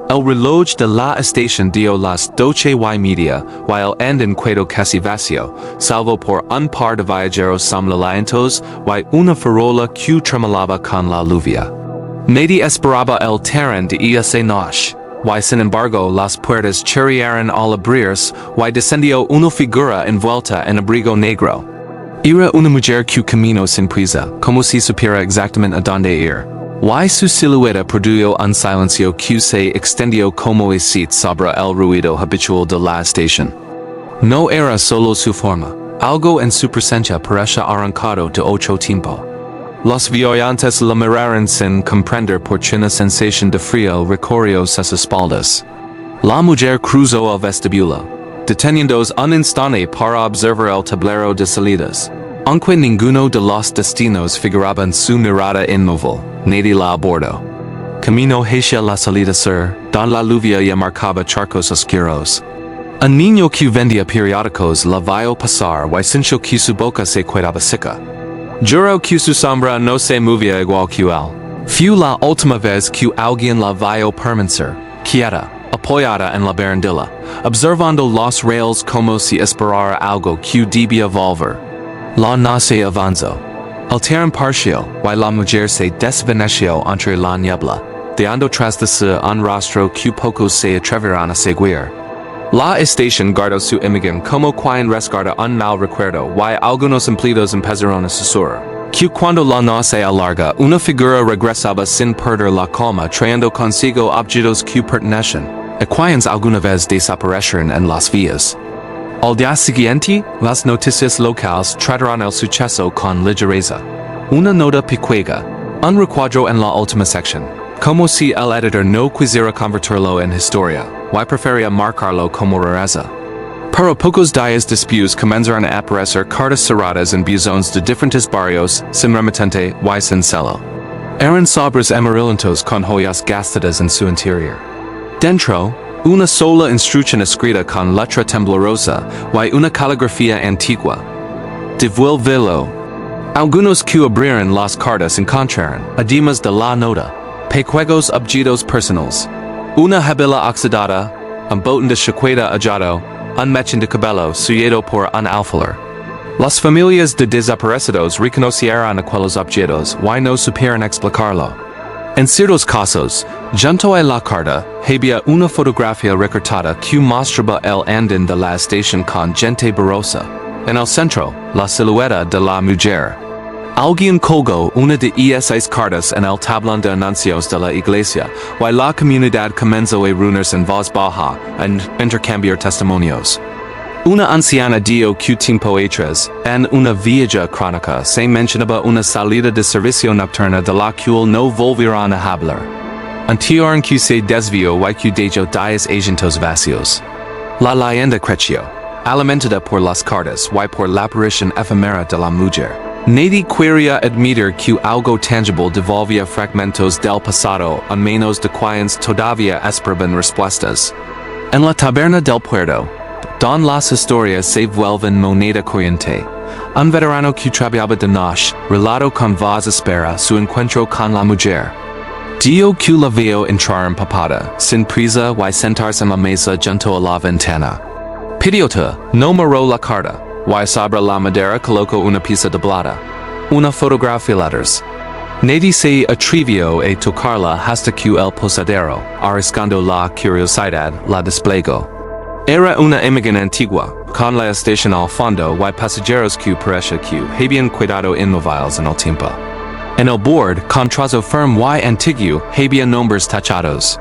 El reloj de la estación dio las 12:30 while and en quedo casi vacío, salvo por un par de viajeros somnolientos y una farola que tremolaba con la lluvia. Nadie esperaba el tren de esa noche, y sin embargo las puertas chirriaron al abrirse y descendió una figura envuelta en abrigo negro. Era una mujer que caminó sin prisa, como si supiera exactamente a dónde ir. Y su silueta produjo un silencio que se extendió como acid sobre el ruido habitual de la estación. No era solo su forma, algo en su presencia parecía arrancado de otro tiempo. Los viajantes la miraron sin comprender por una sensación de frío recorrió sus espaldas. La mujer cruzó el vestíbulo, deteniéndose un instante para observar el tablero de salidas. Aunque ninguno de los destinos figuraba en su mirada inmóvil, nadie la abordó. Caminó hacia la salida sur, donde la lluvia ya marcaba charcos oscuros. Un niño que vendía periódicos la vio pasar y sintió que su boca se quedaba seca. Juró que su sombra no se movía igual que él. Fue la última vez que alguien la vio permanecer, quieta, apoyada en la barandilla, observando los rails como si esperara algo que debía volver. La no se avanzó. El tren partió, y la mujer se desvaneció entre la niebla, dejando tras de sí un rostro que pocos se atreverán a seguir. La estación guardó su imagen como quien resguarda un mal recuerdo y algunos empleados empezaron a susurrar que cuando la noche alarga una figura regresaba sin perder la calma trayendo consigo objetos que pertenecen a quienes alguna vez desaparecieron en las vías. Al día siguiente, las noticias locales trataron el suceso con ligereza. Una nota picuega, un recuadro en la última sección, como si el editor no quisiera convertirlo en historia, y prefería marcarlo como rareza. Pero pocos días después comenzaron a aparecer cartas cerradas en buzones de diferentes barrios, sin remitente y sin celo. Eran sobres amarillentos con joyas gastadas en su interior. Dentro, una sola instrucción escrita con letra temblorosa y una caligrafía antigua. Devuélvelo. Algunos que abrieron las cartas encontraron, además de la nota, pequeños objetos personales. Una jabila oxidada, un botón de chaqueta hallado, un mechón de cabello sujeto por un alfiler. Las familias de desaparecidos reconocieron aquellos objetos y no supieron explicarlo. En ciertos casos, junto a la carta, había una fotografía recortada que mostraba el andén de la estación con gente borrosa. En el centro, la silueta de la mujer. Alguien colgó una de esas cartas en el tablón de anuncios de la iglesia, y la comunidad comenzó a reunirse en voz baja en intercambiar testimonios. Una anciana dio que tiempo atrás, en una vieja crónica se mencionaba una salida de servicio nocturna de la cual no volvieron a hablar. Anterior que se desvió y que dejó 10 asientos vacíos. La leyenda creció, alimentada por las cartas y por la aparición efímera de la mujer. Nadie quería admitir que algo tangible devolvía fragmentos del pasado a menos de quienes todavía esperaban respuestas. En la taberna del puerto, don las historias se vuelven moneda corriente. Un veterano que trabajaba de noche, relató con voz espera su encuentro con la mujer. Dio que la vio entrar empapada, sin prisa y sentarse en la mesa junto a la ventana. Pidióta, no miró la carta, y sobre la madera colocó una pieza de plata. Una fotografía letters. Nadie se atrevió a tocarla hasta que el posadero, arriesgando la curiosidad, la desplegó. Era una imagen antigua, con la estación al fondo y pasajeros que parecía que habían quedado inmóviles en el tiempo. En el bord, con trazo firme y antiguo, había nombres tachados.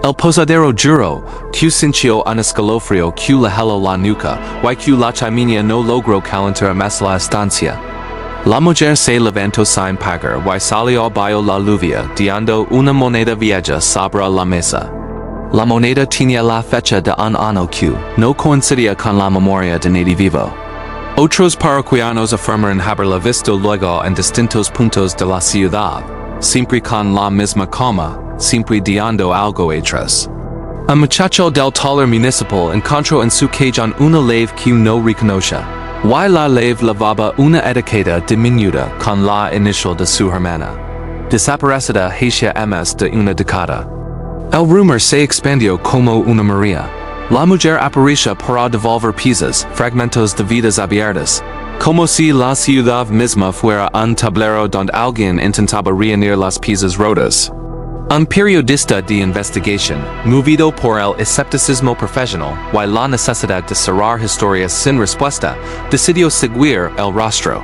El posadero juró que sintió un escalofrío que le heló la nuca y que la chimenea no logró calentar más la estancia. La mujer se levantó sin pagar y salió bajo la lluvia, dejando una moneda vieja sobre la mesa. La moneda tenía la fecha de un año que no coincidía con la memoria de nadie vivo. Otros parroquianos afirmaron haberla visto luego en distintos puntos de la ciudad, siempre con la misma calma, siempre dando algo atrás. Un muchacho del taller municipal encontró en su cajón una lave que no reconoce, y la lave llevaba una etiqueta diminuta con la inicial de su hermana. Desaparecida hacia más de una década. El rumor se expandió como una María. La mujer apareció para devolver piezas, fragmentos de vidas abiertas. Como si la ciudad misma fuera un tablero donde alguien intentaba reunir las piezas rotas. Un periodista de investigación, movido por el escepticismo profesional y la necesidad de cerrar historias sin respuesta, decidió seguir el rastro.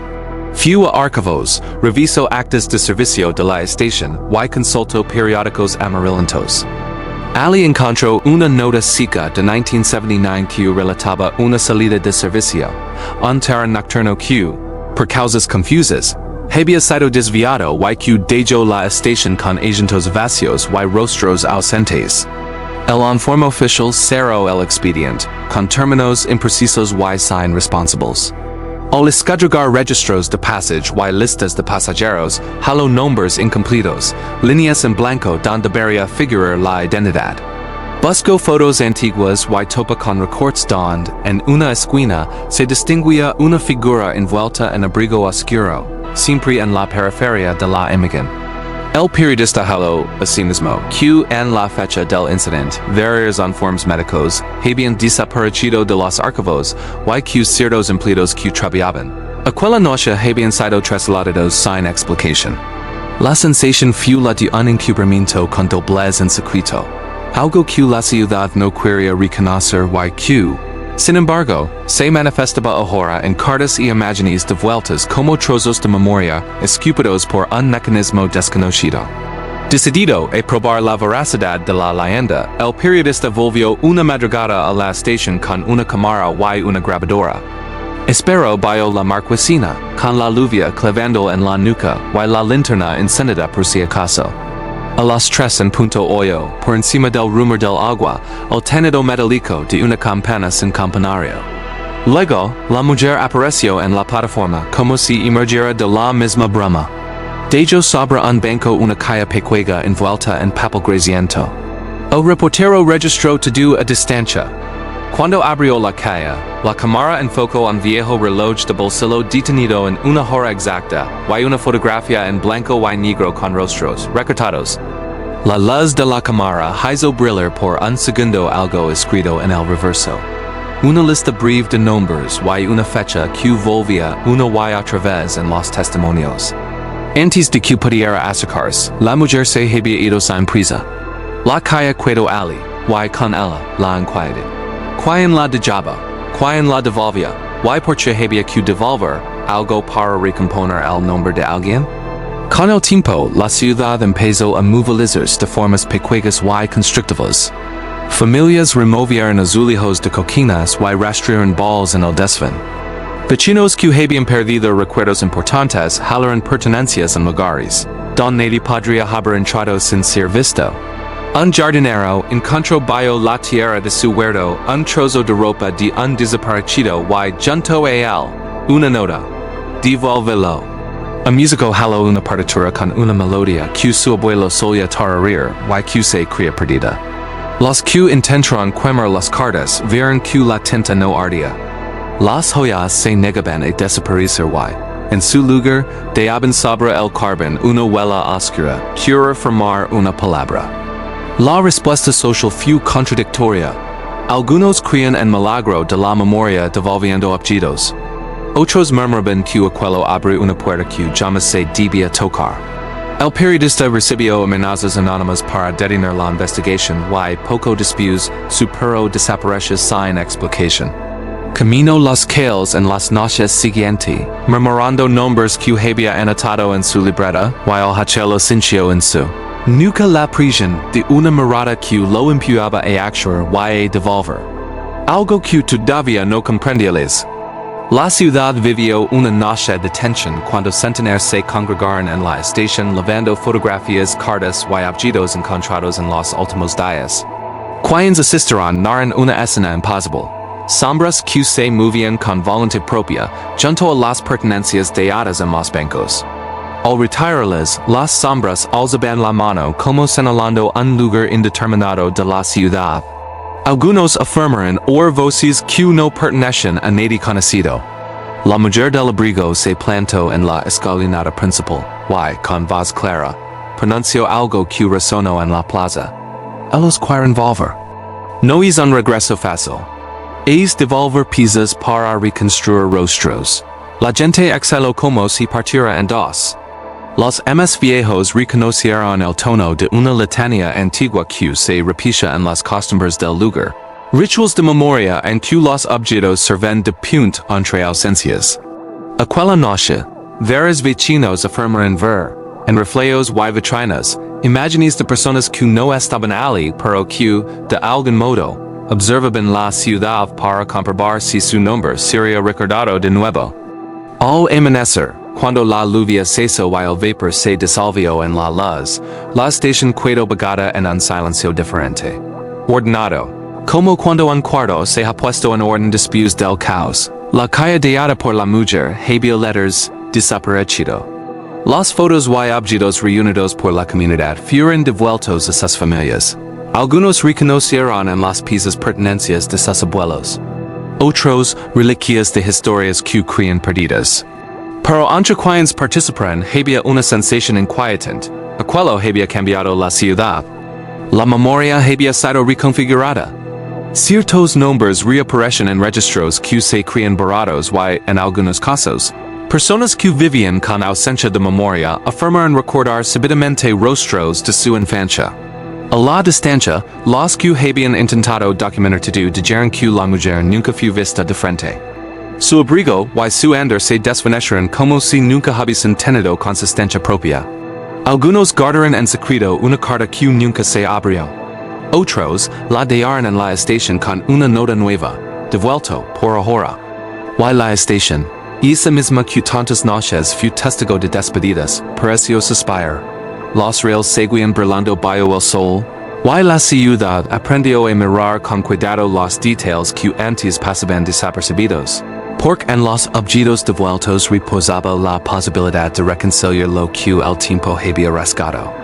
Fue a archivos, revisó actas de servicio de la estación y consultó periódicos amarillentos. Ali encontró una nota seca de 1979 que relataba una salida de servicio, un tren nocturno que, por causas confusas, había sido desviado y que dejó la estación con asientos vacíos y rostros ausentes. El informe oficial cerró el expediente, con términos imprecisos y sin responsables. Al escudriñar registros de passage y listas de pasajeros, halló nombres incompletos, líneas en blanco donde debería figurar la identidad. Buscó fotos antiguas y topa con recortes donde, en una esquina, se distinguía una figura envuelta en abrigo oscuro, siempre en la periferia de la imagen. El periodista halló, asimismo, que en la fecha del incidente, varios informes médicos habían desaparecido de los archivos y que ciertos empleados que trabajaban. Aquella noche habían sido trasladados sin explicación. La sensación fue la de un encubrimiento con doblez en secreto, algo que la ciudad no quería reconocer y que, sin embargo, se manifestaba ahora en cartas y imágenes devueltas como trozos de memoria escupidos por un mecanismo desconocido. Decidido a probar la veracidad de la leyenda, el periodista volvió una madrugada a la estación con una cámara y una grabadora. Espero vio la marquesina, con la lluvia clavando en la nuca y la linterna encendida por si acaso. A las 3:08, por encima del rumor del agua, el tendido metálico de una campana sin campanario. Luego, la mujer apareció en la plataforma como si emergiera de la misma bruma. Dejó sobre un banco una caja pequeña envuelta en papel grasiento. El reportero registró todo a distancia. Cuando abrió la caja, la cámara enfocó un viejo reloj de bolsillo detenido en una hora exacta y una fotografía en blanco y negro con rostros recortados. La luz de la cámara hizo brillar por un segundo algo escrito en el reverso. Una lista breve de nombres y una fecha que volvía una y otra vez en los testimonios. Antes de que pudiera acercarse, la mujer se había ido sin prisa. La calle quedó Ali, y con ella la inquietud. ¿Quién la dejaba? ¿Quién la devolvía? ¿Y por qué había que devolver algo para recomponer el nombre de alguien? Con el tiempo, la ciudad empezó a movilizarse de formas pequeñas y constrictivas. Familias removieron azulejos de coquinas y rastrearon balls en el desván. Vecinos que habían perdido recuerdos importantes hallaron pertenencias en lugares donde nadie podría haber entrado sin ser visto. Un jardinero encontró bajo la tierra de su huerto un trozo de ropa de un desaparecido y junto a él una nota. Devuélvelo. Un músico halló una partitura con una melodía que su abuelo solía tararear y que se creía perdida. Los que intentaron quemar las cartas vieron que la tinta no ardía. Las joyas se negaban a desaparecer y, en su lugar, dejaban sobre el carbón una huella oscura que reformar una palabra. La respuesta social fue contradictoria. Algunos creían en milagro de la memoria devolviendo objetos. Otros murmuraban que aquello abre una puerta que jamás se debía tocar. El periodista recibió amenazas anónimas para detener la investigación y poco después superó desaparecidos sin explicación. Caminó las calles en las noches siguientes, murmurando nombres que había anotado en su libreta, while Hachelo sintió en su nuca la presión de una mirada que lo empujaba a actuar y a devolver. Algo que todavía no comprendíales. La ciudad vivió una noche de tensión cuando centenares se congregaron en la estación lavando fotografías, cartas y objetos encontrados en los últimos días. Quienes asistieron narran una escena imposible. Sombras que se movían con voluntad propia, junto a las pertenencias dadas en los bancos. Al retirarles, las sombras alzaban la mano como señalando un lugar indeterminado de la ciudad. Algunos afirmaron oír voces que no pertenecen a nadie conocido. La mujer del abrigo se plantó en la escalinata principal, y, con voz clara, pronunció algo que resonó en la plaza. ellos quieren volver. No es un regreso fácil. Es devolver piezas para reconstruir rostros. La gente exhaló como si partiera en dos. Los más viejos reconocieron el tono de una letanía antigua que se repite en las costumbres del lugar. Rituals de memoria en que los objetos serven de puente entre ausencias. Aquella noche, varios vecinos afirmaron ver, en reflejos y vitrinas, imágenes de personas que no estaban allí pero que, de algún modo, observaban la ciudad para comprobar si su nombre sería recordado de nuevo. Al amanecer, cuando la lluvia cesó y el vapor se disolvió en la luz, la estación quedó bagada en un silencio diferente. Ordenado. Como cuando un cuarto se ha puesto en orden después del caos. La calle dada por la mujer había letters desaparecido. Las fotos y objetos reunidos por la comunidad fueron devueltos a sus familias. Algunos reconocieron en las piezas pertenencias de sus abuelos. Otros, reliquias de historias que creían perdidas. Pero entre quienes participaron había una sensación inquietante. Aquello había cambiado la ciudad. La memoria había sido reconfigurada. Ciertos nombres reaparecen en registros que se crean borrados y, en algunos casos, personas que vivían con ausencia de memoria afirmaron recordar súbitamente rostros de su infancia. A la distancia, los que habían intentado documentar todo dijeron que la mujer nunca fue vista de frente. Su abrigo y su andar se desvanecieron como si nunca hubiesen tenido consistencia propia. Algunos guardaron en secreto una carta que nunca se abrió. Otros la dejaron en la estación con una nota nueva, devuelto por ahora. Y la estación, esa misma que tantas noches fue testigo de despedidas, pareció suspirar. Los rails seguían brillando bajo el sol. Y la ciudad aprendió a mirar con cuidado los detalles que antes pasaban desapercibidos. Porque en los objetos devueltos reposaba la posibilidad de reconciliar lo que el tiempo había rasgado.